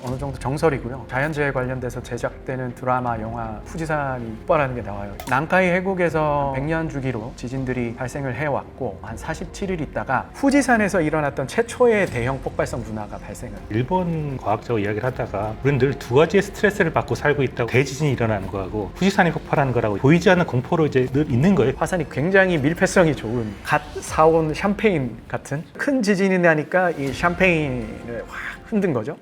어느 정도 정설이고요. 자연재해 관련돼서 제작되는 드라마, 영화 후지산이 폭발하는 게 나와요. 난카이 해국에서 100년 주기로 지진들이 발생을 해왔고 한 47일 있다가 후지산에서 일어났던 최초의 대형 폭발성 분화가 발생을. 일본 과학자와 이야기를 하다가 우리는 늘 두 가지의 스트레스를 받고 살고 있다고. 대지진이 일어나는 거하고 후지산이 폭발하는 거라고 보이지 않는 공포로 이제 늘 있는 거예요. 화산이 굉장히 밀폐성이 좋은 갓 사온 샴페인 같은 큰 지진이 나니까 이 샴페인을 확 흔든 거죠.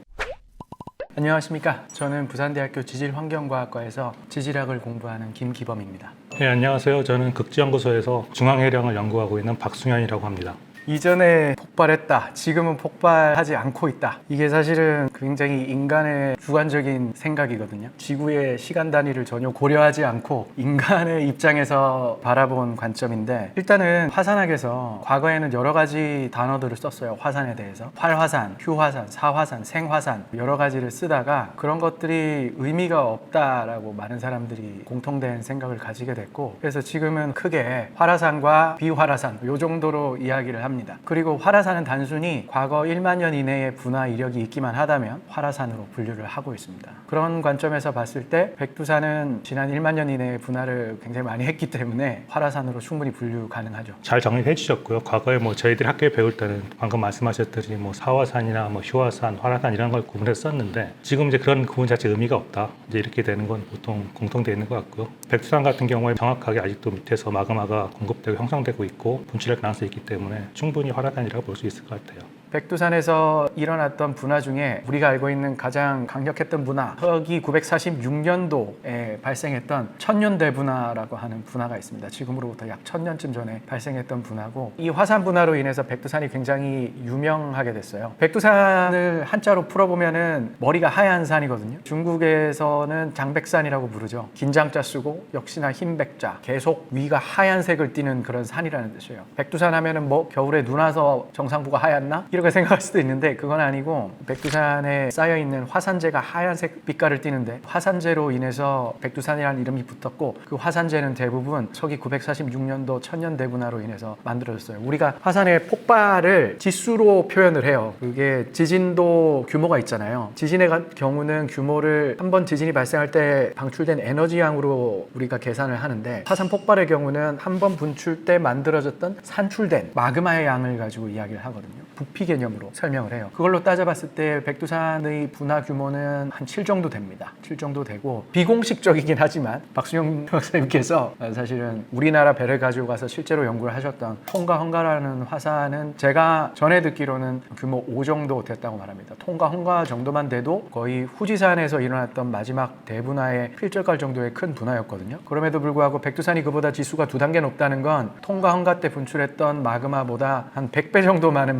안녕하십니까. 저는 부산대학교 지질환경과학과에서 지질학을 공부하는 김기범입니다. 네, 안녕하세요. 저는 극지연구소에서 중앙해령을 연구하고 있는 박승현이라고 합니다. 이전에 폭발했다, 지금은 폭발하지 않고 있다. 이게 사실은 굉장히 인간의 주관적인 생각이거든요. 지구의 시간 단위를 전혀 고려하지 않고 인간의 입장에서 바라본 관점인데, 일단은 화산학에서 과거에는 여러 가지 단어들을 썼어요. 화산에 대해서 활화산, 휴화산, 사화산, 생화산 여러 가지를 쓰다가 그런 것들이 의미가 없다라고 많은 사람들이 공통된 생각을 가지게 됐고, 그래서 지금은 크게 활화산과 비활화산 이 정도로 이야기를 합니다. 그리고 활화산은 단순히 과거 1만 년 이내의 분화 이력이 있기만 하다면 활화산으로 분류를 하고 있습니다. 그런 관점에서 봤을 때 백두산은 지난 1만 년 이내의 분화를 굉장히 많이 했기 때문에 활화산으로 충분히 분류 가능하죠. 잘 정리해 주셨고요. 과거에 저희들이 학교에 배울 때는 방금 말씀하셨듯이 사화산이나 휴화산, 활화산 이런 걸 구분해서 썼는데, 지금 이제 그런 구분 자체 의미가 없다. 이제 이렇게 되는 건 보통 공통되어 있는 것 같고요. 백두산 같은 경우에 정확하게 아직도 밑에서 마그마가 공급되고 형성되고 있고 분출할 가능성이 있기 때문에 충분히 활화산이라고 볼 수 있을 것 같아요. 백두산에서 일어났던 분화 중에 우리가 알고 있는 가장 강력했던 분화, 서기 946년도에 발생했던 천년대분화라고 하는 분화가 있습니다. 지금으로부터 약 1000년쯤 전에 발생했던 분화고, 이 화산 분화로 인해서 백두산이 굉장히 유명하게 됐어요. 백두산을 한자로 풀어보면은 머리가 하얀 산이거든요. 중국에서는 장백산이라고 부르죠. 긴장자 쓰고 역시나 흰백자, 계속 위가 하얀색을 띠는 그런 산이라는 뜻이에요. 백두산 하면은 겨울에 눈 와서 정상부가 하얗나? 이렇게 생각할 수도 있는데 그건 아니고, 백두산에 쌓여있는 화산재가 하얀색 빛깔을 띠는데 화산재로 인해서 백두산이라는 이름이 붙었고, 그 화산재는 대부분 서기 946년도 천년대분화로 인해서 만들어졌어요. 우리가 화산의 폭발을 지수로 표현을 해요. 그게 지진도 규모가 있잖아요. 지진의 경우는 규모를 한 번 지진이 발생할 때 방출된 에너지 양으로 우리가 계산을 하는데, 화산 폭발의 경우는 한 번 분출 때 만들어졌던 산출된 마그마의 양을 가지고 이야기를 하거든요. 부피 개념으로 설명을 해요. 그걸로 따져봤을 때 백두산의 분화 규모는 한 7 정도 됩니다. 7 정도 되고, 비공식적이긴 하지만 박수영 박사님께서 사실은 우리나라 배를 가지고 가서 실제로 연구를 하셨던 통가헝가라는 화산은 제가 전에 듣기로는 규모 5 정도 됐다고 말합니다. 통가헝가 정도만 돼도 거의 후지산에서 일어났던 마지막 대분화의 필적할 정도의 큰 분화였거든요. 그럼에도 불구하고 백두산이 그보다 지수가 2단계 높다는 건 통가헝가 때 분출했던 마그마보다 한 100배 정도 많은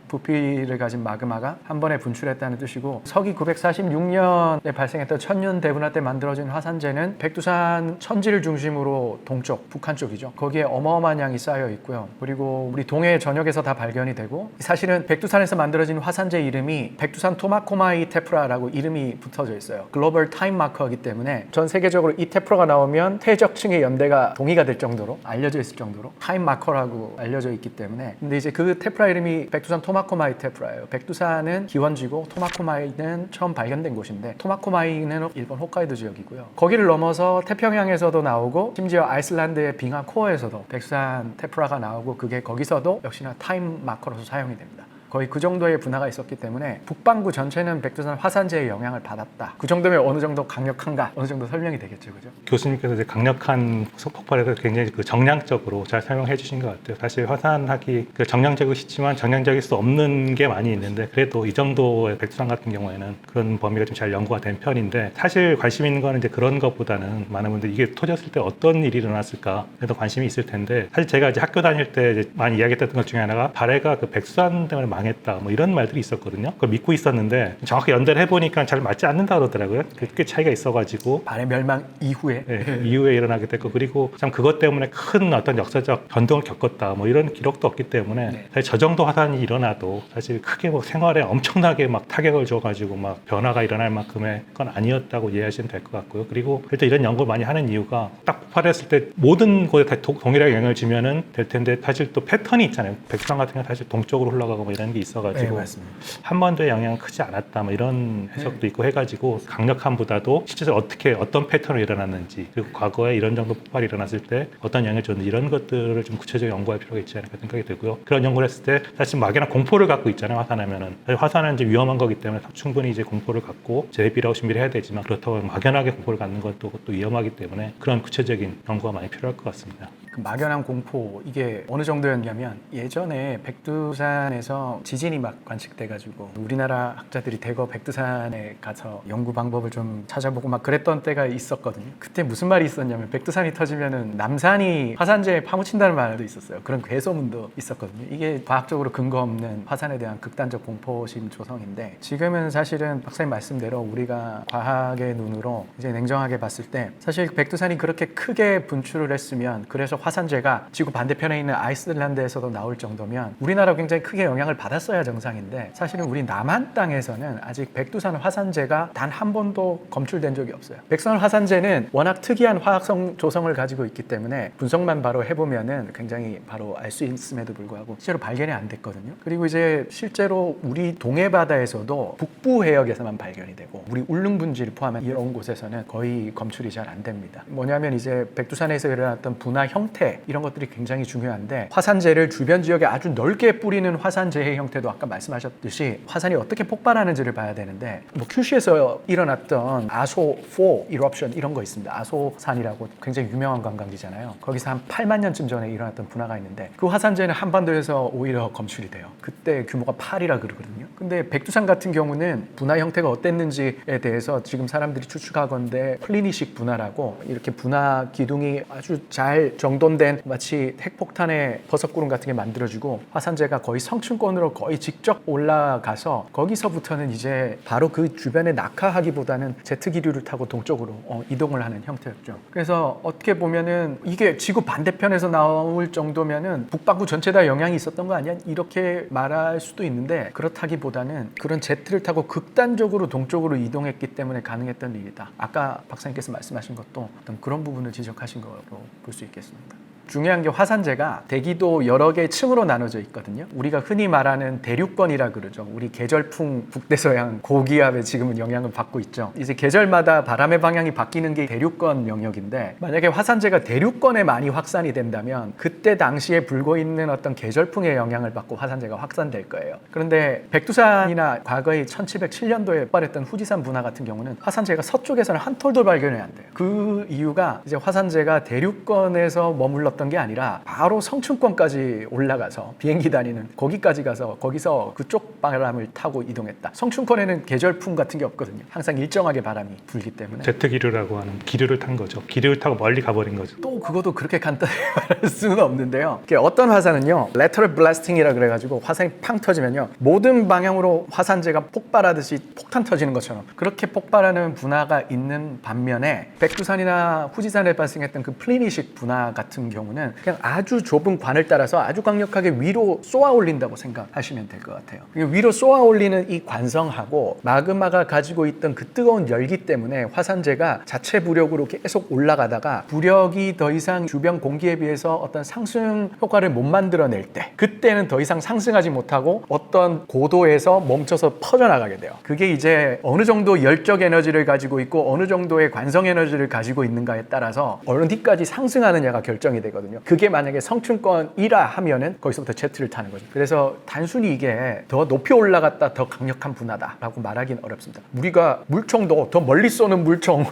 부피를 가진 마그마가 한 번에 분출했다는 뜻이고, 서기 946년에 발생했던 천년대분화 때 만들어진 화산재는 백두산 천지를 중심으로 동쪽, 북한 쪽이죠. 거기에 어마어마한 양이 쌓여 있고요. 그리고 우리 동해 전역에서 다 발견이 되고, 사실은 백두산에서 만들어진 화산재 이름이 백두산 토마코마이 테프라라고 이름이 붙어져 있어요. 글로벌 타임 마커이기 때문에 전 세계적으로 이 테프라가 나오면 퇴적층의 연대가 동의가 될 정도로 알려져 있을 정도로 타임 마커라고 알려져 있기 때문에. 근데 이제 그 테프라 이름이 백두산 토마코마이 테프라예요. 백두산은 기원지고 토마코마이는 처음 발견된 곳인데, 토마코마이는 일본 홋카이도 지역이고요. 거기를 넘어서 태평양에서도 나오고, 심지어 아이슬란드의 빙하 코어에서도 백두산 테프라가 나오고, 그게 거기서도 역시나 타임 마커로서 사용이 됩니다. 거의 그 정도의 분화가 있었기 때문에 북반구 전체는 백두산 화산재의 영향을 받았다. 그 정도면 어느 정도 강력한가, 어느 정도 설명이 되겠죠, 그죠? 교수님께서 이제 강력한 폭발에서 굉장히 정량적으로 잘 설명해 주신 것 같아요. 사실 화산학이 정량적이고 싶지만 정량적일 수 없는 게 많이 있는데, 그래도 이 정도의 백두산 같은 경우에는 그런 범위가 좀 잘 연구가 된 편인데, 사실 관심 있는 거는 이제 그런 것보다는 많은 분들이 이게 터졌을 때 어떤 일이 일어났을까 에도 관심이 있을 텐데, 사실 제가 이제 학교 다닐 때 이제 많이 이야기했던 것 중에 하나가 발해가 그 백두산 때문에 망했다 이런 말들이 있었거든요. 그걸 믿고 있었는데 정확히 연대를 해보니까 잘 맞지 않는다 그러더라고요. 꽤 차이가 있어가지고 발해 멸망 이후에 이후에 일어나게 됐고, 그리고 참 그것 때문에 큰 어떤 역사적 변동을 겪었다 이런 기록도 없기 때문에 사실 저 정도 화산이 일어나도 사실 크게 생활에 엄청나게 타격을 줘가지고 변화가 일어날 만큼의 건 아니었다고 이해하시면 될 것 같고요. 그리고 일단 이런 연구를 많이 하는 이유가 딱 폭발했을 때 모든 곳에 다 동일하게 영향을 주면은 될 텐데, 사실 또 패턴이 있잖아요. 백두산 같은 경우는 사실 동쪽으로 흘러가고 이런 이런 게 네, 있어가지고 맞습니다. 한 번도의 영향은 크지 않았다 뭐 이런 해석도 있고 해가지고 강력함보다도 실제로 어떤 패턴이 일어났는지 그리고 과거에 이런 정도 폭발이 일어났을 때 어떤 영향을 줬는지 이런 것들을 좀 구체적으로 연구할 필요가 있지 않을까 생각이 들고요. 그런 연구를 했을 때 사실 막연한 공포를 갖고 있잖아요. 화산하면은 사실 화산은 이제 위험한 거기 때문에 충분히 이제 공포를 갖고 대비라고 준비를 해야 되지만 그렇다고 막연하게 공포를 갖는 것도 위험하기 때문에 그런 구체적인 연구가 많이 필요할 것 같습니다. 그 막연한 공포 이게 어느 정도였냐면 예전에 백두산에서 지진이 막 관측돼가지고 우리나라 학자들이 대거 백두산에 가서 연구 방법을 좀 찾아보고 막 그랬던 때가 있었거든요. 그때 무슨 말이 있었냐면 백두산이 터지면은 남산이 화산재에 파묻힌다는 말도 있었어요. 그런 괴소문도 있었거든요. 이게 과학적으로 근거 없는 화산에 대한 극단적 공포심 조성인데 지금은 사실은 박사님 말씀대로 우리가 과학의 눈으로 이제 냉정하게 봤을 때 사실 백두산이 그렇게 크게 분출을 했으면 그래서 화산재가 지구 반대편에 있는 아이슬란드에서도 나올 정도면 우리나라 굉장히 크게 영향을 받았어야 정상인데 사실은 우리 남한 땅에서는 아직 백두산 화산재가 단 한 번도 검출된 적이 없어요. 백두산 화산재는 워낙 특이한 화학성 조성을 가지고 있기 때문에 분석만 바로 해보면은 굉장히 바로 알 수 있음에도 불구하고 실제로 발견이 안 됐거든요. 그리고 이제 실제로 우리 동해 바다에서도 북부 해역에서만 발견이 되고 우리 울릉분지를 포함한 이런 곳에서는 거의 검출이 잘 안 됩니다. 뭐냐면 이제 백두산에서 일어났던 분화 형태 이런 것들이 굉장히 중요한데 화산재를 주변 지역에 아주 넓게 뿌리는 화산재의 형태도 아까 말씀하셨듯이 화산이 어떻게 폭발하는지를 봐야 되는데 뭐 큐슈에서 일어났던 아소4 이럽션 이런 거 있습니다. 아소산이라고 굉장히 유명한 관광지잖아요. 거기서 한 8만 년쯤 전에 일어났던 분화가 있는데 그 화산재는 한반도에서 오히려 검출이 돼요. 그때 규모가 8이라 그러거든요. 근데 백두산 같은 경우는 분화 형태가 어땠는지에 대해서 지금 사람들이 추측하건대 플리니식 분화라고 이렇게 분화 기둥이 아주 잘 정돈된 마치 핵폭탄의 버섯구름 같은 게 만들어지고 화산재가 거의 성층권으로 거의 직접 올라가서 거기서부터는 이제 바로 그 주변에 낙하하기보다는 제트 기류를 타고 동쪽으로 이동을 하는 형태였죠. 그래서 어떻게 보면은 이게 지구 반대편에서 나올 정도면은 북반구 전체 다 영향이 있었던 거 아니야? 이렇게 말할 수도 있는데 그렇다기보다는 그런 제트를 타고 극단적으로 동쪽으로 이동했기 때문에 가능했던 일이다. 아까 박사님께서 말씀하신 것도 어떤 그런 부분을 지적하신 거로 볼 수 있겠습니다. 중요한 게 화산재가 대기도 여러 개의 층으로 나눠져 있거든요. 우리가 흔히 말하는 대륙권이라 그러죠. 우리 계절풍 북대서양 고기압에 지금은 영향을 받고 있죠. 이제 계절마다 바람의 방향이 바뀌는 게 대륙권 영역인데 만약에 화산재가 대륙권에 많이 확산이 된다면 그때 당시에 불고 있는 어떤 계절풍의 영향을 받고 화산재가 확산될 거예요. 그런데 백두산이나 과거의 1707년도에 폭발했던 후지산 분화 같은 경우는 화산재가 서쪽에서는 한 톨도 발견이 안 돼요. 그 이유가 이제 화산재가 대륙권에서 머물렀던 게 아니라 바로 성층권까지 올라가서 비행기 다니는 거기까지 가서 거기서 그쪽 바람을 타고 이동했다. 성층권에는 계절풍 같은 게 없거든요. 항상 일정하게 바람이 불기 때문에. 제트 기류라고 하는 기류를 탄 거죠. 기류를 타고 멀리 가버린 거죠. 또 그것도 그렇게 간단히 말할 수는 없는데요. 어떤 화산은요, lateral blasting이라 그래가지고 화산이 팡 터지면요, 모든 방향으로 화산재가 폭발하듯이 폭탄 터지는 것처럼 그렇게 폭발하는 분화가 있는 반면에 백두산이나 후지산에 발생했던 그 플리니식 분화 같은 경우는 그냥 아주 좁은 관을 따라서 아주 강력하게 위로 쏘아 올린다고 생각하시면 될 것 같아요. 위로 쏘아 올리는 이 관성하고 마그마가 가지고 있던 그 뜨거운 열기 때문에 화산재가 자체 부력으로 계속 올라가다가 부력이 더 이상 주변 공기에 비해서 어떤 상승 효과를 못 만들어낼 때 그때는 더 이상 상승하지 못하고 어떤 고도에서 멈춰서 퍼져나가게 돼요. 그게 이제 어느 정도 열적 에너지를 가지고 있고 어느 정도의 관성 에너지를 가지고 있는가에 따라서 어디까지 상승하느냐가 결정이 되거든요. 그게 만약에 성층권이라 하면은 거기서부터 제트를 타는 거죠. 그래서 단순히 이게 더 높이 올라갔다 더 강력한 분화다라고 말하기는 어렵습니다. 우리가 물총도 더 멀리 쏘는 물총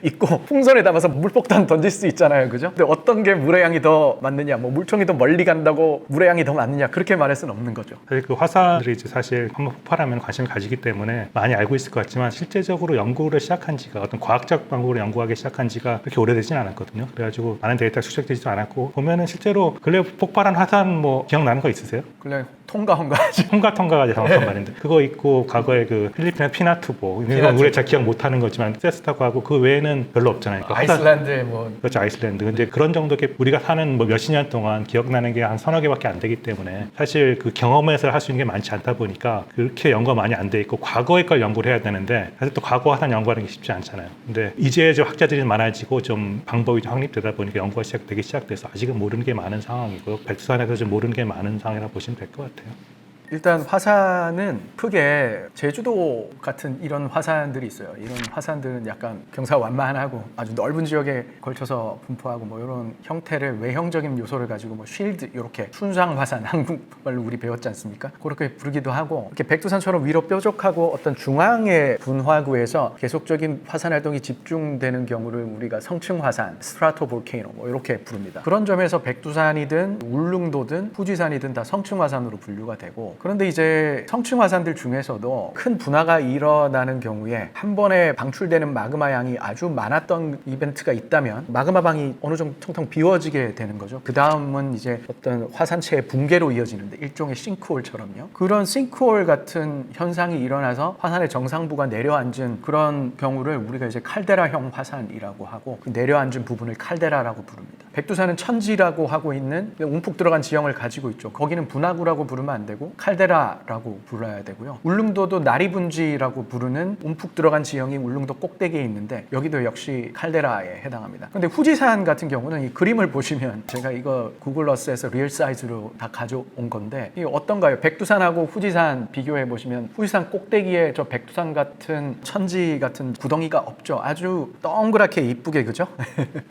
있고 풍선에 담아서 물폭탄 던질 수 있잖아요. 그죠? 근데 어떤 게 물의 양이 더 맞느냐, 뭐 물총이 더 멀리 간다고 물의 양이 더 많느냐 그렇게 말할 수는 없는 거죠. 사실 그 화산들이 이제 사실 한번 폭발하면 관심을 가지기 때문에 많이 알고 있을 것 같지만 실제적으로 연구를 시작한 지가 어떤 과학적 방법으로 연구하기 시작한 지가 그렇게 오래되진 않았거든요. 그래가지고 많은 데이터가 축적되지도 않았고 보면은 실제로 근래 폭발한 화산 뭐 기억나는 거 있으세요? 그냥 통가하지. 홍가가 정확한 말인데 그거 있고 과거에 그 필리핀의 피나투보 이건 우리 잘 기억 못하는 거지만 세스타고 하고 그 외에는 별로 없잖아요. 그러니까 아이슬란드에 뭐 그렇죠, 아이슬란드. 근데 그런 정도 우리가 사는 뭐 몇십 년 동안 기억나는 게 한 서너 개밖에 안 되기 때문에 사실 그 경험에서 할 수 있는 게 많지 않다 보니까 그렇게 연구가 많이 안 돼 있고 과거의 걸 연구를 해야 되는데 사실 또 과거 화산 연구하는 게 쉽지 않잖아요. 근데 이제 좀 학자들이 많아지고 좀 방법이 좀 확립되다 보니까 연구가 시작돼서 아직은 모르는 게 많은 상황이고요. 백두산에서 좀 모르는 게 많은 상황이라고 보시면 될 것 같아요. 일단 화산은 크게 제주도 같은 이런 화산들이 있어요. 이런 화산들은 약간 경사완만하고 아주 넓은 지역에 걸쳐서 분포하고 뭐 이런 형태를 외형적인 요소를 가지고 뭐 쉴드 이렇게 순상 화산 한국말로 우리 배웠지 않습니까? 그렇게 부르기도 하고 이렇게 백두산처럼 위로 뾰족하고 어떤 중앙의 분화구에서 계속적인 화산 활동이 집중되는 경우를 우리가 성층 화산, 스트라토 볼케이노 뭐 이렇게 부릅니다. 그런 점에서 백두산이든 울릉도든 후지산이든 다 성층 화산으로 분류가 되고 그런데 이제 성층 화산들 중에서도 큰 분화가 일어나는 경우에 한 번에 방출되는 마그마 양이 아주 많았던 이벤트가 있다면 마그마 방이 어느 정도 텅텅 비워지게 되는 거죠. 그 다음은 이제 어떤 화산체의 붕괴로 이어지는데 일종의 싱크홀처럼요. 그런 싱크홀 같은 현상이 일어나서 화산의 정상부가 내려앉은 그런 경우를 우리가 이제 칼데라형 화산이라고 하고 그 내려앉은 부분을 칼데라라고 부릅니다. 백두산은 천지라고 하고 있는 움푹 들어간 지형을 가지고 있죠. 거기는 분화구라고 부르면 안 되고 칼데라라고 불러야 되고요. 울릉도도 나리분지라고 부르는 움푹 들어간 지형이 울릉도 꼭대기에 있는데 여기도 역시 칼데라에 해당합니다. 근데 후지산 같은 경우는 이 그림을 보시면 제가 이거 구글 어스에서 리얼 사이즈로 다 가져온 건데 이게 어떤가요? 백두산하고 후지산 비교해 보시면 후지산 꼭대기에 저 백두산 같은 천지 같은 구덩이가 없죠. 아주 동그랗게 이쁘게 그죠?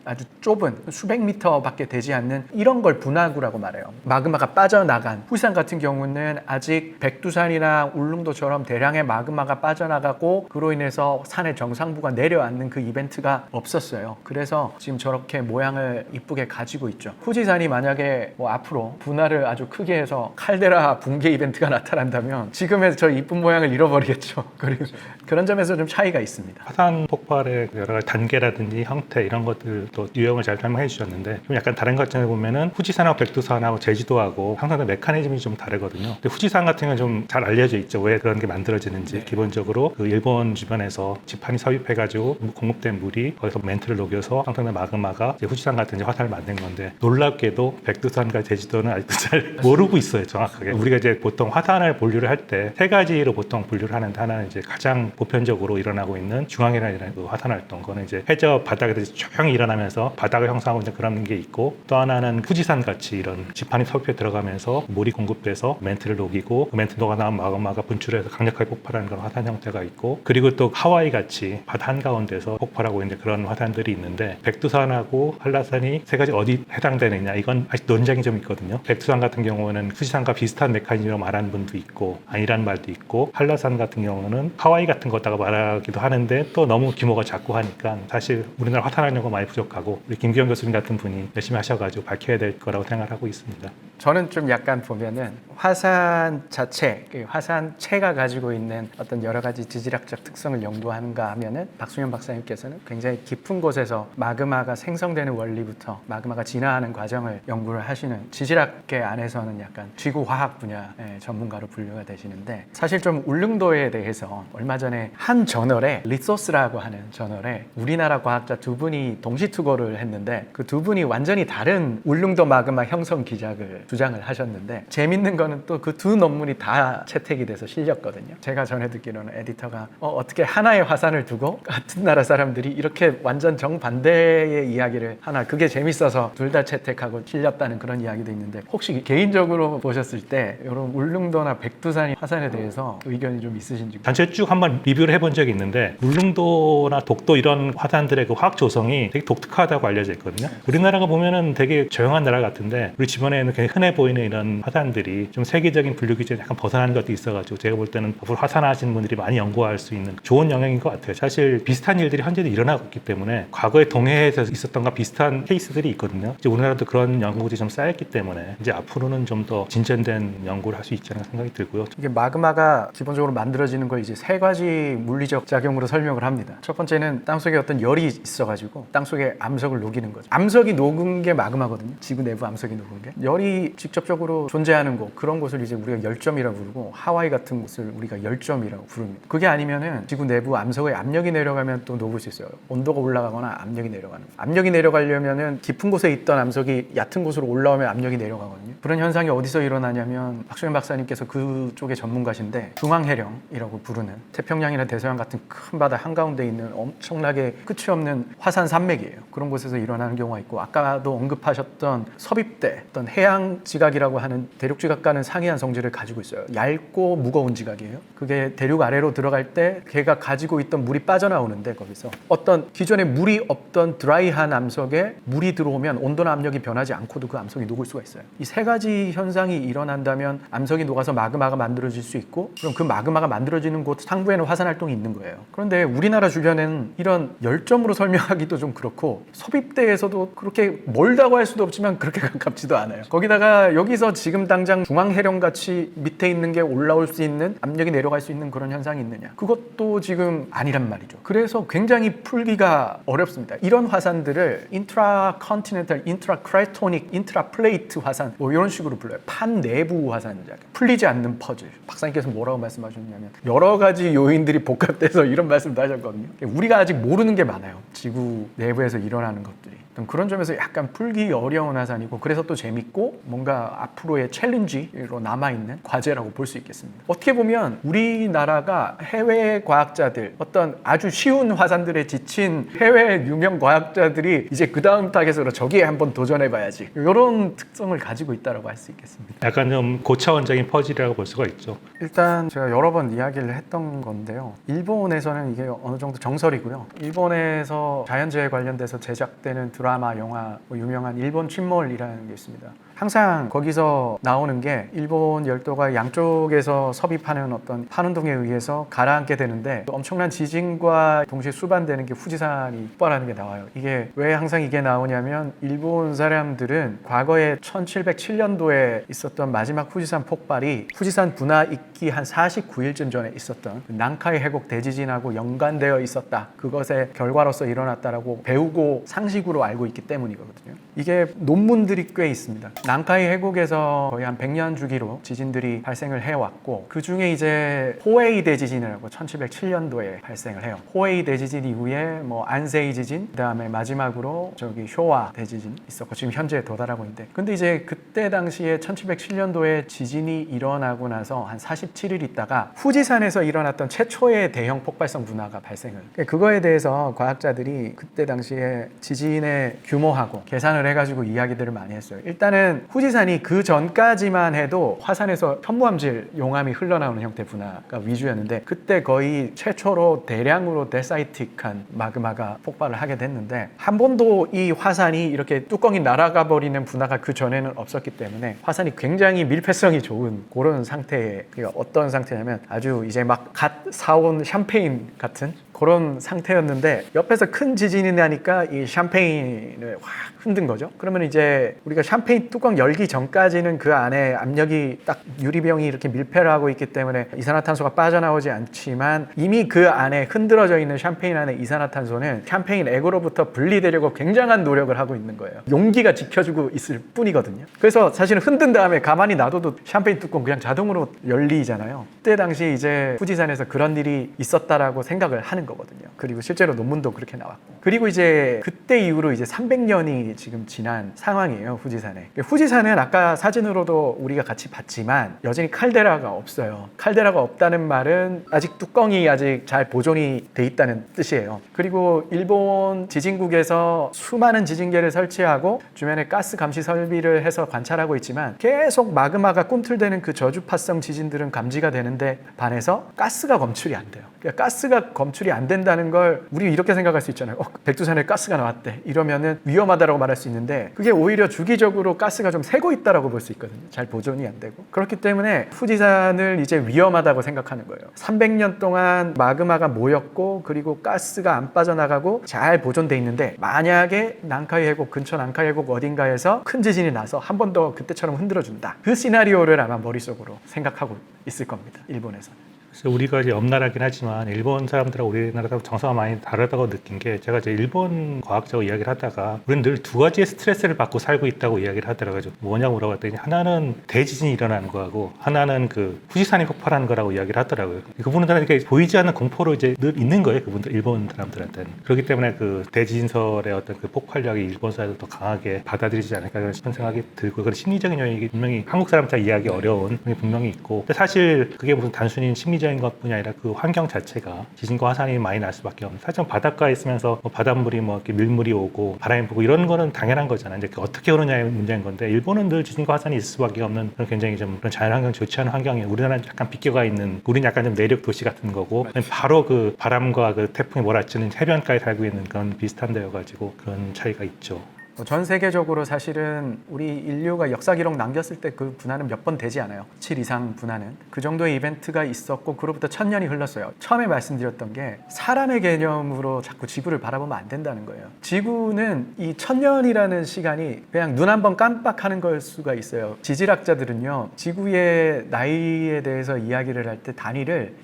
아주 좁은 수백 미터밖에 되지 않는 이런 걸 분화구라고 말해요. 마그마가 빠져나간 후지산 같은 경우는 아직 백두산이나 울릉도처럼 대량의 마그마가 빠져나가고 그로 인해서 산의 정상부가 내려앉는 그 이벤트가 없었어요. 그래서 지금 저렇게 모양을 이쁘게 가지고 있죠. 후지산이 만약에 뭐 앞으로 분화를 아주 크게 해서 칼데라 붕괴 이벤트가 나타난다면 지금의 저 이쁜 모양을 잃어버리겠죠. 그리고 그런 점에서 좀 차이가 있습니다. 화산 폭발의 여러 가지 단계라든지 형태 이런 것들도 유형을 잘 설명해 주셨는데 좀 약간 다른 관점에 보면은 후지산하고 백두산하고 제주도하고 항상 다 메커니즘이 좀 다르거든요. 근데 후지산 같은 경우는 좀 잘 알려져 있죠. 왜 그런 게 만들어지는지. 네. 기본적으로 그 일본 주변에서 지판이 섭입해가지고 공급된 물이 거기서 멘트를 녹여서 상당한 마그마가 이제 후지산 같은 이제 화산을 만든 건데 놀랍게도 백두산과 제주도는 아직도 잘 모르고 있어요. 정확하게. 우리가 이제 보통 화산을 분류를 할 때 세 가지로 보통 분류를 하는데 하나는 이제 가장 보편적으로 일어나고 있는 중앙이라는 그 화산 활동. 그거는 이제 해저 바닥에서 조용히 일어나면서 바닥을 형성하고 있는 그런 게 있고 또 하나는 후지산 같이 이런 지판이 섭입해 들어가면서 물이 공급돼서 멘트를 녹이고 그 멘트 녹아나온 마그마가 분출해서 강력하게 폭발하는 그런 화산 형태가 있고 그리고 또 하와이 같이 바다 한가운데서 폭발하고 있는 그런 화산들이 있는데 백두산하고 한라산이 세 가지 어디 해당되느냐 이건 아직 논쟁이 좀 있거든요. 백두산 같은 경우는 후지산과 비슷한 메커니즘으로 말하는 분도 있고 아니란 말도 있고 한라산 같은 경우는 하와이 같은 거다가 말하기도 하는데 또 너무 규모가 작고 하니까 사실 우리나라 화산하려고 많이 부족하고 우리 김기현 교수님 같은 분이 열심히 하셔가지고 밝혀야 될 거라고 생각을 하고 있습니다. 저는 좀 약간 보면은 화산 자체, 그 화산체가 가지고 있는 어떤 여러 가지 지질학적 특성을 연구하는가 하면은 박수현 박사님께서는 굉장히 깊은 곳에서 마그마가 생성되는 원리부터 마그마가 진화하는 과정을 연구를 하시는 지질학계 안에서는 약간 지구화학 분야의 전문가로 분류가 되시는데 사실 좀 울릉도에 대해서 얼마 전에 한 저널에 리소스라고 하는 저널에 우리나라 과학자 두 분이 동시투고를 했는데 그 두 분이 완전히 다른 울릉도 마그마 형성 기작을 주장을 하셨는데 재밌는 거는 또 그 두 논문이 다 채택이 돼서 실렸거든요. 제가 전해 듣기로는 에디터가 어떻게 하나의 화산을 두고 같은 나라 사람들이 이렇게 완전 정반대의 이야기를 하나 그게 재밌어서 둘 다 채택하고 실렸다는 그런 이야기도 있는데 혹시 개인적으로 보셨을 때 이런 울릉도나 백두산이 화산에 대해서 의견이 좀 있으신지 전체 쭉 한번 리뷰를 해본 적이 있는데 울릉도나 독도 이런 화산들의 그 화학 조성이 되게 독특하다고 알려져 있거든요. 우리나라가 보면은 되게 조용한 나라 같은데 우리 주변에는 굉장히 흔해 보이는 이런 화산들이 좀 세계적인 분류 기준에 약간 벗어나는 것도 있어가지고 제가 볼 때는 앞으로 화산하시는 분들이 많이 연구할 수 있는 좋은 영역인 것 같아요. 사실 비슷한 일들이 현재도 일어나고 있기 때문에 과거에 동해에서 있었던 것 비슷한 케이스들이 있거든요. 이제 우리나라도 그런 연구들이 좀 쌓였기 때문에 이제 앞으로는 좀 더 진전된 연구를 할 수 있지 않을까 생각이 들고요. 이게 마그마가 기본적으로 만들어지는 걸 이제 세 가지 물리적 작용으로 설명을 합니다. 첫 번째는 땅속에 어떤 열이 있어가지고 땅속에 암석을 녹이는 거죠. 암석이 녹은 게 마그마거든요. 지구 내부 암석이 녹은 게. 열이 직접적으로 존재하는 곳, 그런 곳을 이제 우리가 열점이라고 부르고 하와이 같은 곳을 우리가 열점이라고 부릅니다. 그게 아니면은 지구 내부 암석에 압력이 내려가면 또 녹을 수 있어요. 온도가 올라가거나 압력이 내려가는 거. 압력이 내려가려면은 깊은 곳에 있던 암석이 얕은 곳으로 올라오면 압력이 내려가거든요. 그런 현상이 어디서 일어나냐면 박수현 박사님께서 그쪽의 전문가신데 중앙해령이라고 부르는 태평양이나 대서양 같은 큰 바다 한가운데 있는 엄청나게 끝이 없는 화산 산맥이에요. 그런 곳에서 일어나는 경우가 있고 아까도 언급하셨던 섭입대, 어떤 해양 지각이라고 하는 대륙 지각과는 상이한 성질을 가지고 있어요. 얇고 무거운 지각이에요. 그게 대륙 아래로 들어갈 때 걔가 가지고 있던 물이 빠져나오는데 거기서 어떤 기존에 물이 없던 드라이한 암석에 물이 들어오면 온도나 압력이 변하지 않고도 그 암석이 녹을 수가 있어요. 이 세 가지 현상이 일어난다면 암석이 녹아서 마그마가 만들어질 수 있고, 그럼 그 마그마가 만들어지는 곳 상부에는 화산 활동이 있는 거예요. 그런데 우리나라 주변에는 이런 열점으로 설명하기도 좀 그렇고, 섭입대에서도 그렇게 멀다고 할 수도 없지만 그렇게 가깝지도 않아요. 거기다가 여기서 지금 당장 중앙해령 같이 밑에 있는 게 올라올 수 있는, 압력이 내려갈 수 있는 그런 현상이 있느냐, 그것도 지금 아니란 말이죠. 그래서 굉장히 풀기가 어렵습니다. 이런 화산들을 인트라컨티넨탈, 인트라크라이토닉, 인트라플레이트 화산 뭐 이런 식으로 불러요. 판 내부 화산, 풀리지 않는 퍼즐. 박사님께서 뭐라고 말씀하셨냐면 여러 가지 요인들이 복합돼서 이런 말씀도 하셨거든요. 우리가 아직 모르는 게 많아요. 지구 내부에서 일어나는 것들이. 그런 점에서 약간 풀기 어려운 화산이고, 그래서 또 재밌고 뭔가 앞으로의 챌린지로 남아있는 과제라고 볼 수 있겠습니다. 어떻게 보면 우리나라가 해외 과학자들, 어떤 아주 쉬운 화산들에 지친 해외 유명 과학자들이 이제 그 다음 타겟으로 저기에 한번 도전해봐야지, 이런 특성을 가지고 있다고 할 수 있겠습니다. 약간 좀 고차원적인 퍼즐이라고 볼 수가 있죠. 일단 제가 여러 번 이야기를 했던 건데요. 일본에서는 이게 어느 정도 정설이고요. 일본에서 자연재해 관련돼서 제작되는 드라마, 영화, 유명한 일본 침몰이라는 게 있습니다. 항상 거기서 나오는 게 일본 열도가 양쪽에서 섭입하는 어떤 판운동에 의해서 가라앉게 되는데, 엄청난 지진과 동시에 수반되는 게 후지산이 폭발하는 게 나와요. 이게 왜 항상 이게 나오냐면, 일본 사람들은 과거에 1707년도에 있었던 마지막 후지산 폭발이 후지산 분화 있기 한 49일쯤 전에 있었던 난카이 해곡 대지진하고 연관되어 있었다, 그것의 결과로서 일어났다라고 배우고 상식으로 알고 있기 때문이거든요. 이게 논문들이 꽤 있습니다. 난카이 해곡에서 거의 한 100년 주기로 지진들이 발생을 해왔고, 그 중에 이제 호에이 대지진이라고 1707년도에 발생을 해요. 호에이 대지진 이후에 뭐 안세이 지진, 그다음에 마지막으로 저기 쇼와 대지진 있었고, 지금 현재에 도달하고 있는데, 근데 이제 그때 당시에 1707년도에 지진이 일어나고 나서 한 47일 있다가 후지산에서 일어났던 최초의 대형 폭발성 분화가 발생을, 그거에 대해서 과학자들이 그때 당시에 지진의 규모하고 계산을 해가지고 이야기들을 많이 했어요. 일단은 후지산이 그 전까지만 해도 화산에서 현무암질 용암이 흘러나오는 형태 분화가 위주였는데, 그때 거의 최초로 대량으로 데사이틱한 마그마가 폭발을 하게 됐는데, 한 번도 이 화산이 이렇게 뚜껑이 날아가 버리는 분화가 그 전에는 없었기 때문에 화산이 굉장히 밀폐성이 좋은 그런 상태에, 어떤 상태냐면 아주 이제 막 갓 사온 샴페인 같은 그런 상태였는데, 옆에서 큰 지진이 나니까 이 샴페인을 확 흔든 거죠. 그러면 이제 우리가 샴페인 뚜껑 열기 전까지는 그 안에 압력이 딱 유리병이 이렇게 밀폐를 하고 있기 때문에 이산화탄소가 빠져나오지 않지만, 이미 그 안에 흔들어져 있는 샴페인 안에 이산화탄소는 샴페인 액으로부터 분리되려고 굉장한 노력을 하고 있는 거예요. 용기가 지켜주고 있을 뿐이거든요. 그래서 사실은 흔든 다음에 가만히 놔둬도 샴페인 뚜껑 그냥 자동으로 열리잖아요. 그때 당시 이제 후지산에서 그런 일이 있었다라고 생각을 하는 거거든요. 그리고 실제로 논문도 그렇게 나왔고, 그리고 이제 그때 이후로 이제 300년이 지금 지난 상황이에요. 후지산에. 후지산은 아까 사진으로도 우리가 같이 봤지만 여전히 칼데라가 없어요. 칼데라가 없다는 말은 아직 뚜껑이 아직 잘 보존이 돼 있다는 뜻이에요. 그리고 일본 지진국에서 수많은 지진계를 설치하고 주변에 가스 감시 설비를 해서 관찰하고 있지만, 계속 마그마가 꿈틀대는 그 저주파성 지진들은 감지가 되는데 반해서 가스가 검출이 안 돼요. 그러니까 가스가 검출이 안 된다는 걸 우리 이렇게 생각할 수 있잖아요. 백두산에 가스가 나왔대, 이러면은 위험하다라고 말할 수 있는데, 그게 오히려 주기적으로 가스가 좀 새고 있다라고 볼 수 있거든요. 잘 보존이 안 되고. 그렇기 때문에 후지산을 이제 위험하다고 생각하는 거예요. 300년 동안 마그마가 모였고, 그리고 가스가 안 빠져나가고 잘 보존돼 있는데, 만약에 난카이 해곡 근처, 난카이 해곡 어딘가에서 큰 지진이 나서 한 번 더 그때처럼 흔들어준다, 그 시나리오를 아마 머릿속으로 생각하고 있을 겁니다. 일본에서. 그래서 우리가 이제 옆나라긴 하지만 일본 사람들하고 우리나라하고 정서가 많이 다르다고 느낀 게, 제가 이제 일본 과학자하고 이야기를 하다가 우리는 늘 두 가지의 스트레스를 받고 살고 있다고 이야기를 하더라고요. 뭐냐고 물어봤더니 하나는 대지진이 일어나는 거하고 하나는 그 후지산이 폭발하는 거라고 이야기를 하더라고요. 그분들은 이렇게 보이지 않는 공포로 이제 늘 있는 거예요. 그분들, 일본 사람들한테는. 그렇기 때문에 그 대지진설의 어떤 그 폭발력이 일본 사회도 더 강하게 받아들이지 않을까 싶은 생각이 들고, 그런 심리적인 요인이 분명히 한국 사람한테 이해하기 어려운 분명히 있고, 근데 사실 그게 무슨 단순히 심리적인 인위적인 것뿐이 아니라 그 환경 자체가 지진과 화산이 많이 날 수밖에 없는. 사실 바닷가에 있으면서 뭐 바닷물이 뭐 이렇게 밀물이 오고 바람이 불고 이런 거는 당연한 거잖아요. 이제 어떻게 오느냐의 문제인 건데 일본은 늘 지진과 화산이 있을 수밖에 없는 그런 굉장히 좀 그런 자연환경 좋지 않은 환경이 우리나라는 약간 비껴가 있는 우리는 약간 좀 내륙 도시 같은 거고 바로 그 바람과 그 태풍이 몰아치는 해변가에 살고 있는 그런 비슷한 데여가지고 그런 차이가 있죠. 전 세계적으로 사실은 우리 인류가 역사 기록 남겼을 때 그 분화는 몇 번 되지 않아요. 7 이상 분화는. 그 정도의 이벤트가 있었고 그로부터 1000년이 흘렀어요. 처음에 말씀드렸던 게 사람의 개념으로 자꾸 지구를 바라보면 안 된다는 거예요. 지구는 이 1000년이라는 시간이 그냥 눈 한 번 깜빡하는 걸 수가 있어요. 지질학자들은요. 지구의 나이에 대해서 이야기를 할 때 단위를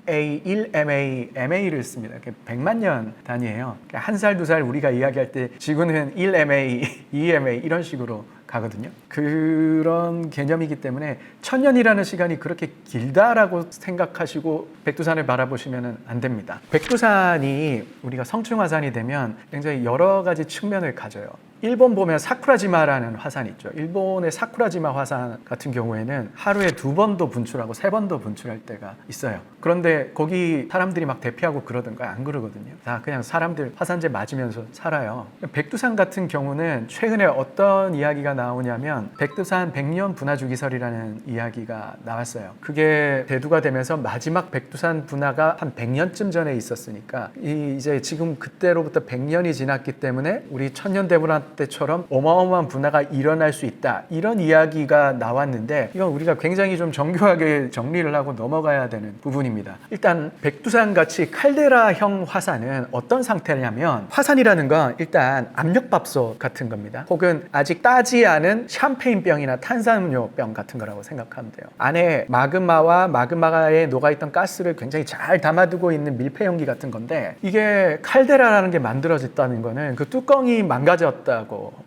MA를 씁니다. 100만 년 단위예요. 한 살, 두 살 우리가 이야기할 때 지구는 1MA, 2MA 이런 식으로 가거든요. 그런 개념이기 때문에 1000년이라는 시간이 그렇게 길다라고 생각하시고 백두산을 바라보시면 안 됩니다. 백두산이 우리가 성층화산이 되면 굉장히 여러 가지 측면을 가져요. 일본 보면 사쿠라지마라는 화산 있죠. 일본의 사쿠라지마 화산 같은 경우에는 하루에 2번도 분출하고 3번도 분출할 때가 있어요. 그런데 거기 사람들이 막 대피하고 그러던가요? 안 그러거든요. 다 그냥 사람들 화산재 맞으면서 살아요. 백두산 같은 경우는 최근에 어떤 이야기가 나오냐면 백두산 100년 분화주기설이라는 이야기가 나왔어요. 그게 대두가 되면서 마지막 백두산 분화가 한 100년쯤 전에 있었으니까 이제 지금 그때로부터 100년이 지났기 때문에 우리 천년대분화 때처럼 어마어마한 분화가 일어날 수 있다. 이런 이야기가 나왔는데 이건 우리가 굉장히 좀 정교하게 정리를 하고 넘어가야 되는 부분입니다. 일단 백두산 같이 칼데라형 화산은 어떤 상태냐면 화산이라는 건 일단 압력밥솥 같은 겁니다. 혹은 아직 따지 않은 샴페인병이나 탄산음료병 같은 거라고 생각하면 돼요. 안에 마그마와 마그마에 녹아있던 가스를 굉장히 잘 담아두고 있는 밀폐용기 같은 건데 이게 칼데라라는 게 만들어졌다는 거는 그 뚜껑이 망가졌다고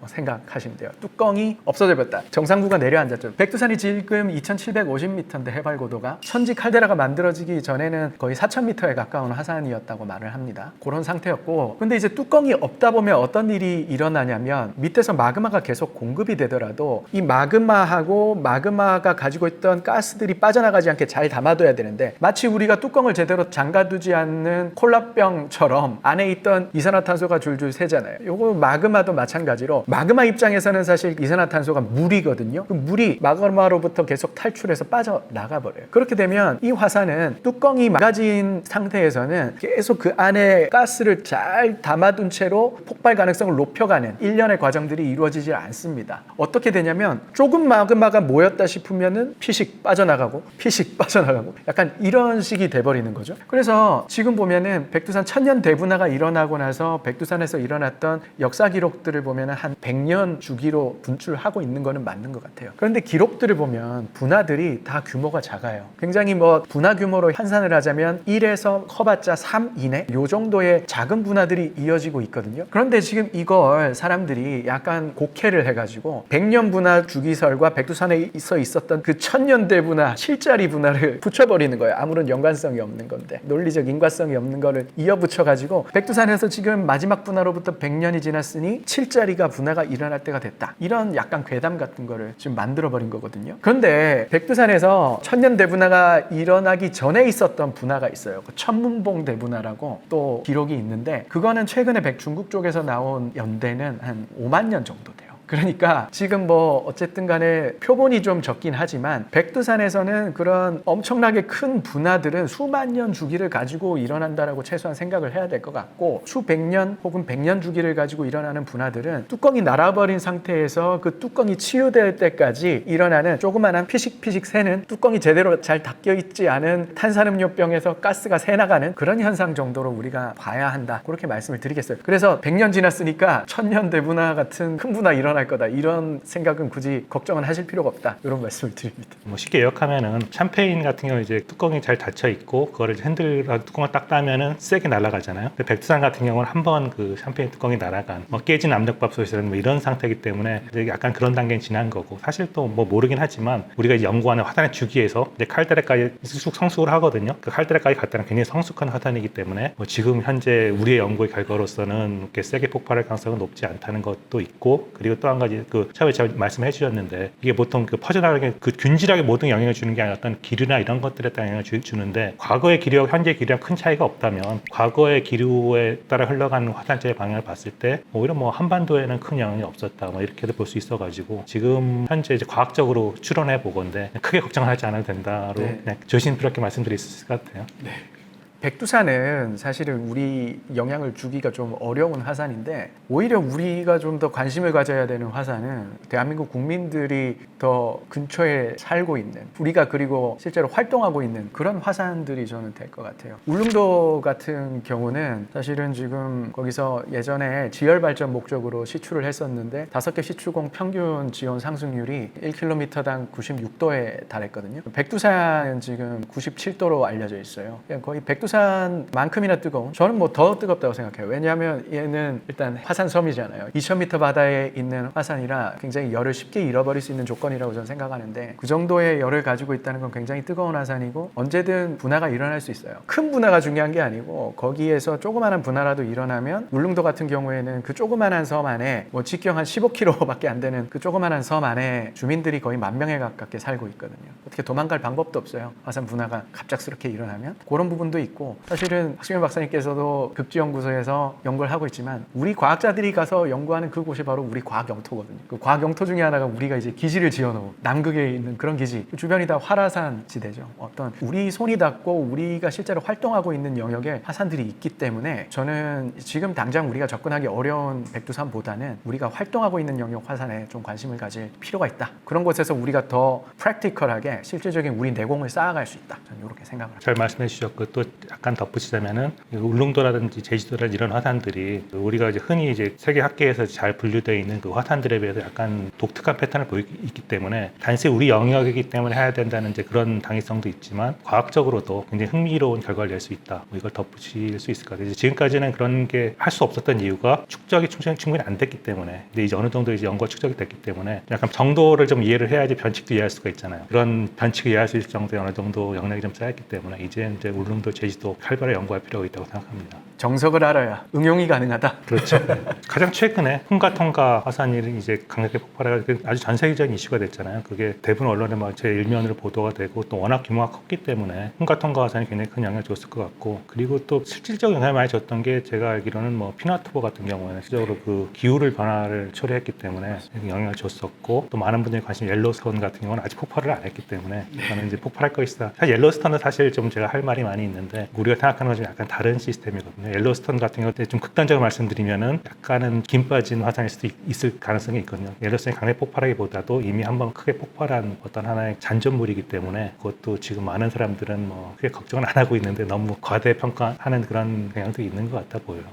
생각하시면 돼요. 뚜껑이 없어져 버렸다. 정상구가 내려앉았죠. 백두산이 지금 2750m인데 해발 고도가 천지 칼데라가 만들어지기 전에는 거의 4000m에 가까운 화산이었다고 말을 합니다. 그런 상태였고 근데 이제 뚜껑이 없다 보면 어떤 일이 일어나냐면 밑에서 마그마가 계속 공급이 되더라도 이 마그마하고 마그마가 가지고 있던 가스들이 빠져나가지 않게 잘 담아둬야 되는데 마치 우리가 뚜껑을 제대로 잠가두지 않는 콜라병처럼 안에 있던 이산화탄소가 줄줄 새잖아요. 요거 마그마도 마찬가지로 마그마 입장에서는 사실 이산화탄소가 물이거든요. 그 물이 마그마로부터 계속 탈출해서 빠져나가 버려요. 그렇게 되면 이 화산은 뚜껑이 망가진 상태에서는 계속 그 안에 가스를 잘 담아둔 채로 폭발 가능성을 높여가는 일련의 과정들이 이루어지지 않습니다. 어떻게 되냐면 조금 마그마가 모였다 싶으면은 피식 빠져나가고 피식 빠져나가고 약간 이런 식이 돼버리는 거죠. 그래서 지금 보면은 백두산 천년 대분화가 일어나고 나서 백두산에서 일어났던 역사 기록들을 보면은 한 100년 주기로 분출하고 있는 거는 맞는 것 같아요. 그런데 기록들을 보면 분화들이 다 규모가 작아요. 굉장히 뭐 분화 규모로 환산을 하자면 1에서 커봤자 3 이내 요 정도의 작은 분화들이 이어지고 있거든요. 그런데 지금 이걸 사람들이 약간 곡해를 해가지고 100년 분화 주기설과 백두산에 있었던 그 천년대 분화, 실자리 분화를 붙여버리는 거예요. 아무런 연관성이 없는 건데 논리적 인과성이 없는 거를 이어붙여가지고 백두산에서 지금 마지막 분화로부터 100년이 지났으니 7자리가 분화가 일어날 때가 됐다. 이런 약간 괴담 같은 거를 지금 만들어버린 거거든요. 그런데 백두산에서 천년 대분화가 일어나기 전에 있었던 분화가 있어요. 그 천문봉 대분화라고 또 기록이 있는데 그거는 최근에 중국 쪽에서 나온 연대는 한 5만 년 정도 돼요. 그러니까 지금 뭐 어쨌든 간에 표본이 좀 적긴 하지만 백두산에서는 그런 엄청나게 큰 분화들은 수만 년 주기를 가지고 일어난다라고 최소한 생각을 해야 될 것 같고 수백 년 혹은 100년 주기를 가지고 일어나는 분화들은 뚜껑이 날아버린 상태에서 그 뚜껑이 치유될 때까지 일어나는 조그마한 피식피식 새는 뚜껑이 제대로 잘 닫혀 있지 않은 탄산음료병에서 가스가 새나가는 그런 현상 정도로 우리가 봐야 한다. 그렇게 말씀을 드리겠어요. 그래서 100년 지났으니까 천년 대분화 같은 큰 분화 일어날 거다. 이런 생각은 굳이 걱정은 하실 필요가 없다. 이런 말씀을 드립니다. 뭐 쉽게 요약하면은 샴페인 같은 경우 이제 뚜껑이 잘 닫혀 있고 그거를 핸들로 뚜껑을 딱 따면은 세게 날아가잖아요. 근데 백두산 같은 경우는 한번 그 샴페인 뚜껑이 날아간 뭐 깨진 압력밥솥이라는 뭐 이런 상태이기 때문에 이제 약간 그런 단계는 지난 거고 사실 또 뭐 모르긴 하지만 우리가 이제 연구하는 화산의 주기에서 이제 칼데라까지 쭉 성숙을 하거든요. 그 칼데라까지 갈 때는 굉장히 성숙한 화산이기 때문에 뭐 지금 현재 우리의 연구의 결과로서는 이렇게 세게 폭발할 가능성은 높지 않다는 것도 있고 그리고 또 한 가지 그 처음에 제가 말씀해 주셨는데 이게 보통 그 퍼져나가게 그 균질하게 모든 영향을 주는 게 아니라 어떤 기류나 이런 것들에 따라 영향을 주는데 과거의 기류와 현재 기류랑 큰 차이가 없다면 과거의 기류에 따라 흘러가는 화산재의 방향을 봤을 때 오히려 뭐 한반도에는 큰 영향이 없었다 뭐 이렇게도 볼 수 있어가지고 지금 현재 이제 과학적으로 추론해 보건데 크게 걱정하지 않아도 된다로 네. 그냥 조심스럽게 말씀드릴 수 있을 것 같아요. 백두산은 사실은 우리 영향을 주기가 좀 어려운 화산인데 오히려 우리가 좀 더 관심을 가져야 되는 화산은 대한민국 국민들이 더 근처에 살고 있는 우리가 그리고 실제로 활동하고 있는 그런 화산들이 저는 될 것 같아요. 울릉도 같은 경우는 사실은 지금 거기서 예전에 지열 발전 목적으로 시추를 했었는데 5개 시추공 평균 지온 상승률이 1km당 96도에 달했거든요. 백두산은 지금 97도로 알려져 있어요. 거의 백두산만큼이나 뜨거운 저는 뭐 더 뜨겁다고 생각해요. 왜냐하면 얘는 일단 화산섬이잖아요. 2000m 바다에 있는 화산이라 굉장히 열을 쉽게 잃어버릴 수 있는 조건이라고 저는 생각하는데 그 정도의 열을 가지고 있다는 건 굉장히 뜨거운 화산이고 언제든 분화가 일어날 수 있어요. 큰 분화가 중요한 게 아니고 거기에서 조그마한 분화라도 일어나면 울릉도 같은 경우에는 그 조그마한 섬 안에 뭐 직경 한 15km밖에 안 되는 그 조그마한 섬 안에 주민들이 거의 10,000명에 가깝게 살고 있거든요. 어떻게 도망갈 방법도 없어요. 화산 분화가 갑작스럽게 일어나면 그런 부분도 있고 사실은 박수현 박사님께서도 극지연구소에서 연구를 하고 있지만 우리 과학자들이 가서 연구하는 그곳이 바로 우리 과학 영토거든요. 그 과학 영토 중에 하나가 우리가 이제 기지를 지어놓은 남극에 있는 그런 기지 주변이 다 활화산 지대죠. 어떤 우리 손이 닿고 우리가 실제로 활동하고 있는 영역에 화산들이 있기 때문에 저는 지금 당장 우리가 접근하기 어려운 백두산보다는 우리가 활동하고 있는 영역 화산에 좀 관심을 가질 필요가 있다. 그런 곳에서 우리가 더 프랙티컬하게 실질적인 우리 내공을 쌓아갈 수 있다. 저는 이렇게 생각을 합니다. 잘 말씀해 주셨고 또 약간 덧붙이자면은 울릉도라든지 제주도라든지 이런 화산들이 우리가 이제 흔히 이제 세계 학계에서 잘 분류되어 있는 그 화산들에 비해서 약간 독특한 패턴을 보이기 때문에 단순히 우리 영역이기 때문에 해야 된다는 이제 그런 당위성도 있지만 과학적으로도 굉장히 흥미로운 결과를 낼 수 있다. 뭐 이걸 덧붙일 수 있을 것 같아요. 지금까지는 그런 게 할 수 없었던 이유가 축적이 충분히 안 됐기 때문에 근데 이제 어느 정도 이제 연구가 축적이 됐기 때문에 약간 정도를 좀 이해를 해야지 변칙도 이해할 수가 있잖아요. 그런 변칙을 이해할 수 있을 정도의 어느 정도 역량이 좀 쌓였기 때문에 이제 울릉도 제주도 활발히 연구할 필요가 있다고 생각합니다. 정석을 알아야 응용이 가능하다. 그렇죠. 가장 최근에 hungatonga 화산이 이제 강력하게 폭발해서 아주 전 세계적인 이슈가 됐잖아요. 그게 대부분 언론에 막 제 일면으로 보도가 되고 또 워낙 규모가 컸기 때문에 hungatonga 화산이 굉장히 큰 영향을 줬을 것 같고 그리고 또 실질적 영향을 많이 줬던 게 제가 알기로는 뭐 피나투보 같은 경우에는 실제로 그 기후를 변화를 초래했기 때문에 영향을 줬었고 또 많은 분들이 관심 옐로스톤 같은 경우는 아직 폭발을 안 했기 때문에 저는 이제 폭발할 것이다. 사실 옐로스톤은 사실 좀 제가 할 말이 많이 있는데 우리가 생각하는 건 좀 약간 다른 시스템이거든요. 옐로스톤 같은 경우는 좀 극단적으로 말씀드리면은 약간은 김 빠진 화산일 수도 있을 가능성이 있거든요. 옐로스톤이 강력 폭발하기보다도 이미 한번 크게 폭발한 어떤 하나의 잔존물이기 때문에 그것도 지금 많은 사람들은 뭐 크게 걱정은 안 하고 있는데 너무 과대평가하는 그런 경향도 있는 것 같아 보여요.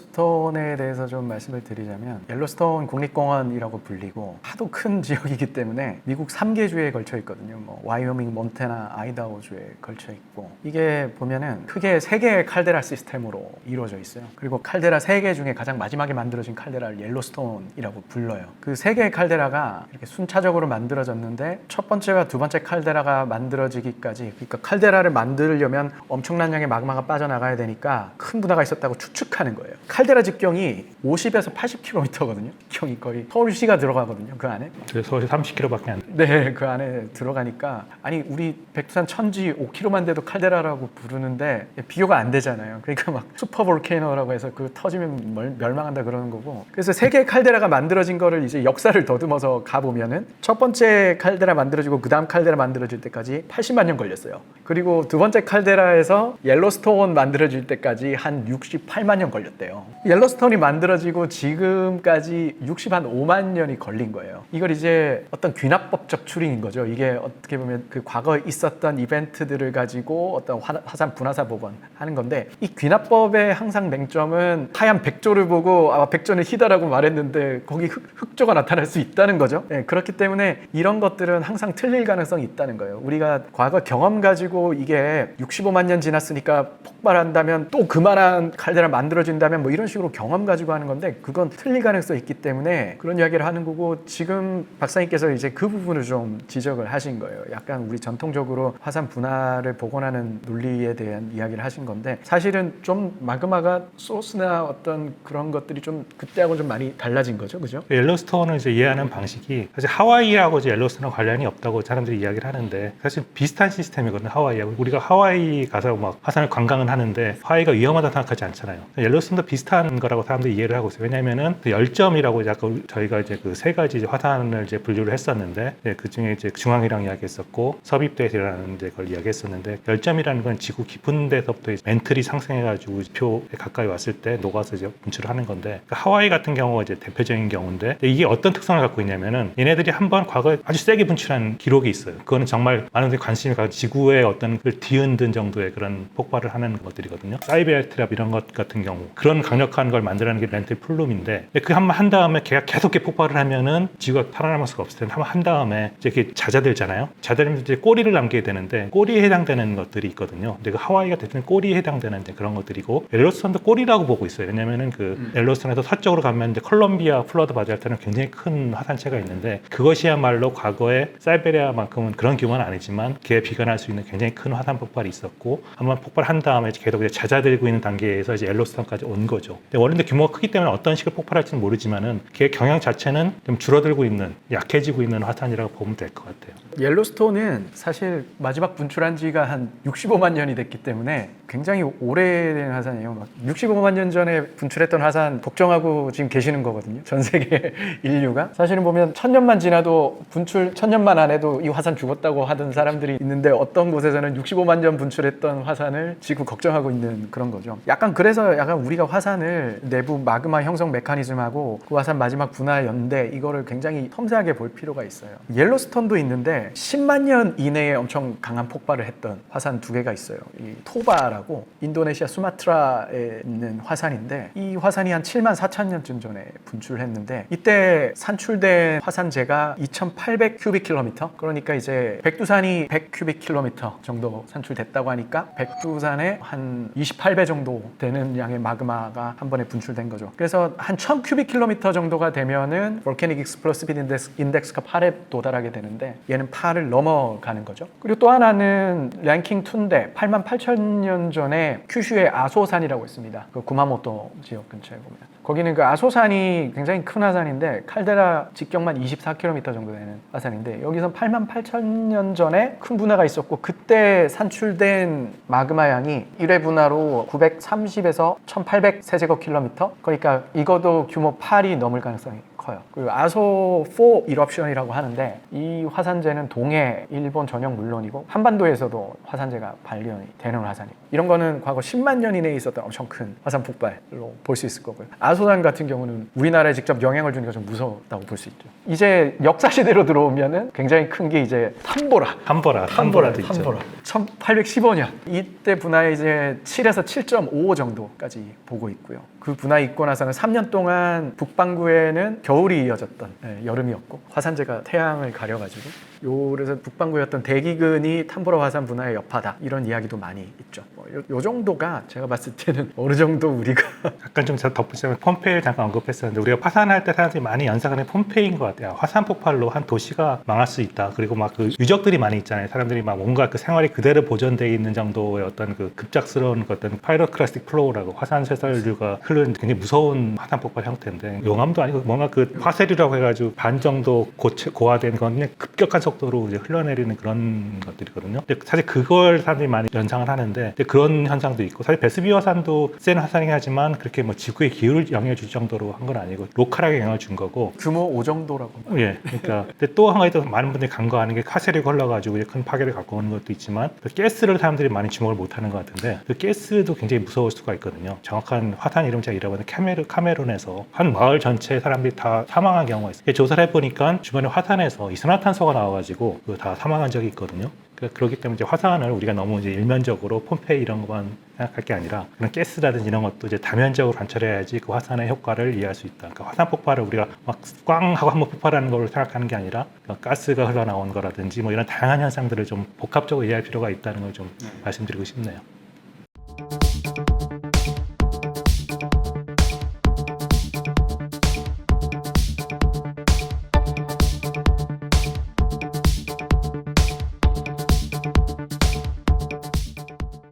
옐로스톤에 대해서 좀 말씀을 드리자면 옐로스톤 국립공원이라고 불리고 하도 큰 지역이기 때문에 미국 3개 주에 걸쳐 있거든요. 뭐 와이오밍, 몬태나, 아이다호주에 걸쳐 있고 이게 보면은 크게 3개의 칼데라 시스템으로 이루어져 있어요. 그리고 칼데라 3개 중에 가장 마지막에 만들어진 칼데라를 옐로스톤이라고 불러요. 그 3개의 칼데라가 이렇게 순차적으로 만들어졌는데 첫 번째와 두 번째 칼데라가 만들어지기까지 그러니까 칼데라를 만들려면 엄청난 양의 마그마가 빠져나가야 되니까 큰 분화가 있었다고 추측하는 거예요. 칼데라 직경이 50에서 80km거든요. 직경이 거의 서울시가 들어가거든요. 그 안에. 서울시 30km밖에 안 돼요. 네, 그 안에 들어가니까 아니 우리 백두산 천지 5km만 돼도 칼데라라고 부르는데 비교가 안 되잖아요. 그러니까 막 슈퍼 볼케이노라고 해서 그 터지면 멸망한다 그러는 거고. 그래서 3개의 칼데라가 만들어진 거를 이제 역사를 더듬어서 가보면은 첫 번째 칼데라 만들어지고 그 다음 칼데라 만들어질 때까지 80만 년 걸렸어요. 그리고 두 번째 칼데라에서 옐로스톤 만들어질 때까지 한 68만 년 걸렸대요. 옐로스톤이 만들어지고 지금까지 65만 년이 걸린 거예요. 이걸 이제 어떤 귀납법적 추리인 거죠. 이게 어떻게 보면 그 과거에 있었던 이벤트들을 가지고 어떤 화산 분화사 복원하는 건데 이 귀납법의 항상 맹점은 하얀 백조를 보고 백조는 희다라고 말했는데 거기 흑조가 나타날 수 있다는 거죠. 네, 그렇기 때문에 이런 것들은 항상 틀릴 가능성이 있다는 거예요. 우리가 과거 경험 가지고 이게 65만 년 지났으니까 폭발한다면 또 그만한 칼데라 만들어진다면 뭐 이런 식으로 경험 가지고 하는 건데 그건 틀릴 가능성이 있기 때문에 그런 이야기를 하는 거고 지금 박사님께서 이제 그 부분을 좀 지적을 하신 거예요. 약간 우리 전통적으로 화산 분화를 복원하는 논리에 대한 이야기를 하신 건데 사실은 좀 마그마가 소스나 어떤 그런 것들이 좀 그때하고 좀 많이 달라진 거죠, 그죠? 옐로스톤을 이제 이해하는 방식이 사실 하와이하고 이제 옐로스톤과 관련이 없다고 사람들이 이야기를 하는데 사실 비슷한 시스템이거든요. 하와이하고 우리가 하와이 가서 막 화산을 관광은 하는데 하와이가 위험하다 생각하지 않잖아요. 옐로스톤도 비슷한 거라고 사람들이 이해를 하고 있어요. 왜냐하면은 그 열점이라고 이제 아까 저희가 이제 그 세 가지 이제 화산을 이제 분류를 했었는데 그 중에 이제 중앙이랑 이야기했었고 섭입대라는 이제 걸 이야기했었는데 열점이라는 건 지구 깊은 데서부터 이제 멘틀이 상승해가지고 표에 가까이 왔을 때 녹아서 이제 분출을 하는 건데 그 하와이 같은 경우가 이제 대표적인 경우인데 이게 어떤 특성을 갖고 있냐면은 얘네들이 한번 과거에 아주 세게 분출한 기록이 있어요. 그거는 정말 많은 분들이 관심이 가고 지구의 어떤 걸 뒤흔든 정도의 그런 폭발을 하는 것들이거든요. 사이베리아 트랩 이런 것 같은 경우 그런 강력한 걸 만들어내는 게 렌틀 플룸인데 그 한 번 한 다음에 걔가 계속 이렇게 폭발을 하면은 지구가 살아남을 수가 없을 텐데 한번 한 다음에 이제 이렇게 잦아들잖아요. 잦아들면 이제 꼬리를 남게 되는데 꼬리에 해당되는 것들이 있거든요. 근데 그 하와이가 대부분 꼬리에 해당되는 이제 그런 것들이고 옐로스톤도 꼬리라고 보고 있어요. 왜냐면은 그 옐로스톤에서 서쪽으로 가면 이제 콜롬비아 플러드 바젤타는 굉장히 큰 화산체가 있는데 그것이야말로 과거에 사이베리아만큼은 그런 규모는 아니지만 그에 비관할 수 있는 굉장히 큰 화산 폭발이 있었고 한번 폭발한 다음에 계속 이제 잦아들고 있는 단계에서 이제 옐로스톤까지 온 거죠. 근데 원래 규모가 크기 때문에 어떤 식으로 폭발할지는 모르지만은 그의 경향 자체는 좀 줄어들고 있는 약해지고 있는 화산이라고 보면 될 것 같아요. 옐로스톤은 사실 마지막 분출한 지가 한 65만 년이 됐기 때문에 굉장히 오래된 화산이에요. 막 65만 년 전에 분출했던 화산 걱정하고 지금 계시는 거거든요. 전 세계 인류가. 사실은 보면 1000년만 지나도 분출 1000년만 안 해도 이 화산 죽었다고 하던 사람들이 있는데 어떤 곳에서는 65만 년 분출했던 화산을 지금 걱정하고 있는 그런 거죠. 약간 그래서 약간 우리가 화산을 내부 마그마 형성 메커니즘하고 그 화산 마지막 분화 연대 이거를 굉장히 섬세하게 볼 필요가 있어요. 옐로스톤도 있는데 10만 년 이내에 엄청 강한 폭발을 했던 화산 두 개가 있어요. 이 토바라고 인도네시아 수마트라에 있는 화산인데 이 화산이 한 7만 4천 년쯤 전에 분출했는데 이때 산출된 화산재가 2,800 큐빅킬로미터 그러니까 이제 백두산이 100 큐빅킬로미터 정도 산출됐다고 하니까 백두산의 한 28배 정도 되는 양의 마그마가 한 번에 분출된 거죠. 그래서 한 1000 큐빅킬로미터 정도가 되면은 볼케닉 익스플로시브 인덱스가 8에 도달하게 되는데 얘는 8을 넘어가는 거죠. 그리고 또 하나는 랭킹 2인데 8만 8천 년 전에 큐슈의 아소산이라고 있습니다. 그 구마모토 지역 근처에 보면 거기는 그 아소산이 굉장히 큰 화산인데 칼데라 직경만 24km 정도 되는 화산인데 여기서 8만 8천 년 전에 큰 분화가 있었고 그때 산출된 마그마 양이 1회 분화로 930에서 1800 세제곱킬로미터 그러니까 이것도 규모 8이 넘을 가능성이 커요. 그리고 아소 4 이럽션이라고 하는데 이 화산재는 동해, 일본 전역 물론이고 한반도에서도 화산재가 발견이 되는 화산이에요. 이런 거는 과거 10만 년 이내에 있었던 엄청 큰 화산 폭발로 볼 수 있을 거고요. 아소산 같은 경우는 우리나라에 직접 영향을 주니까 좀 무섭다고 볼 수 있죠. 이제 역사 시대로 들어오면은 굉장히 큰 게 이제 탐보라도 있죠. 1815년 이때 분화에 이제 7에서 7.5 정도까지 보고 있고요. 그 분화 있고 나서는 3년 동안 북반구에는 겨울이 이어졌던 여름이었고 화산재가 태양을 가려가지고 그래서 북반구였던 대기근이 탐보라 화산 분화의 여파다 이런 이야기도 많이 있죠. 요 정도가 제가 봤을 때는 어느 정도 우리가 약간 좀 제가 덧붙이자면 폼페이를 잠깐 언급했었는데 우리가 화산할 때 사람들이 많이 연상하는 폼페이인 것 같아요. 화산 폭발로 한 도시가 망할 수 있다. 그리고 막 그 유적들이 많이 있잖아요. 사람들이 막 뭔가 그 생활이 그대로 보존되어 있는 정도의 어떤 그 급작스러운 어떤 파이로크라스틱 플로우라고 화산 쇄설류가 흐르는 굉장히 무서운 화산 폭발 형태인데 용암도 아니고 뭔가 그 화쇄류라고 해가지고 반 정도 고화된 건 그냥 급격한 속도로 이제 흘러내리는 그런 것들이거든요. 근데 사실 그걸 사람들이 많이 연상을 하는데 그런 현상도 있고 사실 베스비 화산도 센 화산이긴 하지만 그렇게 뭐 지구의 기후를 영향을 줄 정도로 한 건 아니고 로컬하게 영향을 준 거고 규모 5 정도라고. 예, 그러니까 근데 또 한 가지 더 많은 분들이 간과하는 게 화쇄류가 흘러가지고 큰 파괴를 갖고 오는 것도 있지만 그 가스를 사람들이 많이 주목을 못하는 것 같은데 그 가스도 굉장히 무서울 수가 있거든요. 정확한 화산 이름 제가 잃어버렸는데 카메룬에서 한 마을 전체 사람들이 다 사망한 경우가 있어요. 조사를 해보니까 주변에 화산에서 이산화탄소가 나와가지고 다 사망한 적이 있거든요. 그렇기 때문에 이제 화산을 우리가 너무 이제 일면적으로 폼페이 이런 것만 생각할 게 아니라 그런 가스라든지 이런 것도 이제 다면적으로 관찰해야지 그 화산의 효과를 이해할 수 있다. 그러니까 화산 폭발을 우리가 막 꽝 하고 한번 폭발하는 걸로 생각하는 게 아니라 가스가 흘러나온 거라든지 뭐 이런 다양한 현상들을 좀 복합적으로 이해할 필요가 있다는 걸 좀 말씀드리고 싶네요.